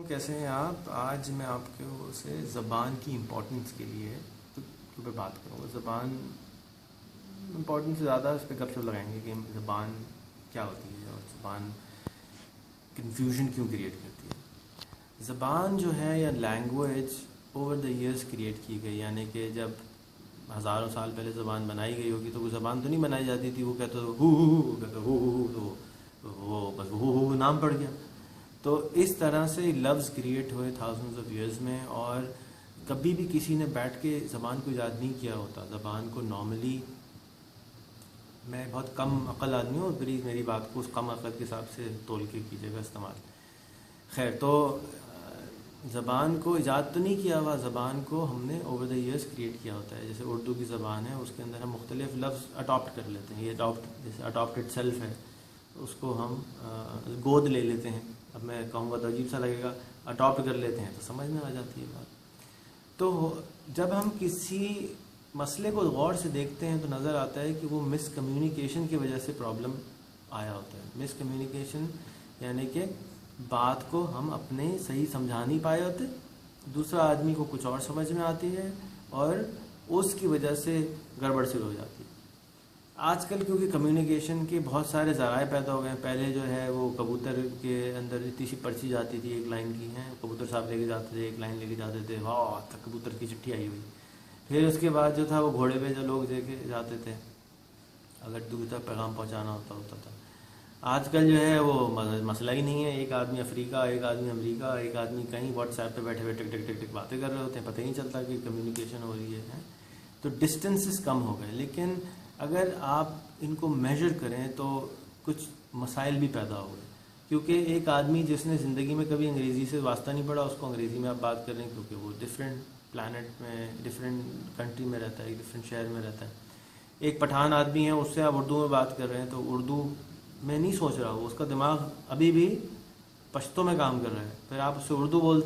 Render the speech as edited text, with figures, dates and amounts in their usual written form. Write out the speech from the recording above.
کیسے ہیں آپ؟ آج میں آپ کو سے زبان کی امپورٹنس کے لیے اوپر بات کروں گا. زبان امپورٹنس سے زیادہ اس پہ گپ شپ لگائیں گے کہ زبان کیا ہوتی ہے اور زبان کنفیوژن کیوں کریٹ کرتی ہے. زبان جو ہے یا language over the years create کی گئی، یعنی کہ جب ہزاروں سال پہلے زبان بنائی گئی ہوگی تو وہ زبان تو نہیں بنائی جاتی تھی. وہ کہتا وہ بس ہو نام پڑ گیا. تو اس طرح سے لفظ کریٹ ہوئے تھاؤزنڈز آف ایئرز میں، اور کبھی بھی کسی نے بیٹھ کے زبان کو ایجاد نہیں کیا ہوتا. زبان کو نارملی، میں بہت کم عقل آدمی ہوں، پلیز میری بات کو اس کم عقل کے حساب سے تول کے کیجیے گا استعمال. خیر، تو زبان کو ایجاد تو نہیں کیا ہوا، زبان کو ہم نے اوور دا ایئرس کریٹ کیا ہوتا ہے. جیسے اردو کی زبان ہے، اس کے اندر ہم مختلف لفظ اڈاپٹ کر لیتے ہیں. یہ جیسے اڈاپٹ اٹ سیلف ہے، اس کو ہم گود لے لیتے ہیں. اب میں کہوں گا تو عجیب سا لگے گا، اڈاپٹ کر لیتے ہیں تو سمجھ میں آ جاتی ہے بات. تو جب ہم کسی مسئلے کو غور سے دیکھتے ہیں تو نظر آتا ہے کہ وہ مس کمیونیکیشن کی وجہ سے پرابلم آیا ہوتا ہے. مس کمیونیکیشن یعنی کہ بات کو ہم اپنے صحیح سمجھا نہیں پائے ہوتے، دوسرا آدمی کو کچھ اور سمجھ میں آتی ہے اور اس کی وجہ سے گڑبڑ سے ہو جاتی ہے. آج کل کیونکہ کمیونیکیشن کے بہت سارے ذرائع پیدا ہو گئے ہیں. پہلے جو ہے وہ کبوتر کے اندر اتنی سی پرچی جاتی تھی ایک لائن کی، ہیں کبوتر صاحب لے کے جاتے تھے، ایک لائن لے کے جاتے تھے، واہ کبوتر کی چٹھی آئی ہوئی. پھر اس کے بعد جو تھا وہ گھوڑے پہ جو لوگ دے کے جاتے تھے اگر دور تک پیغام پہنچانا ہوتا تھا. آج کل جو ہے وہ مسئلہ ہی نہیں ہے. ایک آدمی افریقہ، ایک آدمی امریکہ، ایک آدمی کہیں واٹس ایپ پہ بیٹھے بیٹھے ٹک ٹک ٹک ٹک باتیں کر رہے ہوتے ہیں، پتہ ہی نہیں چلتا کہ کمیونیکیشن ہو رہی ہے. تو ڈسٹینسز کم ہو گئے. لیکن اگر آپ ان کو میجر کریں تو کچھ مسائل بھی پیدا ہو گئے، کیونکہ ایک آدمی جس نے زندگی میں کبھی انگریزی سے واسطہ نہیں پڑا، اس کو انگریزی میں آپ بات کر رہے ہیں کیونکہ وہ ڈفرینٹ پلانٹ میں، ڈفرینٹ کنٹری میں رہتا ہے، ڈفرینٹ شہر میں رہتا ہے. ایک پٹھان آدمی ہے، اس سے آپ اردو میں بات کر رہے ہیں تو اردو میں نہیں سوچ رہا، وہ اس کا دماغ ابھی بھی پشتو میں کام کر رہا ہے. پھر آپ اس سے اردو بولتے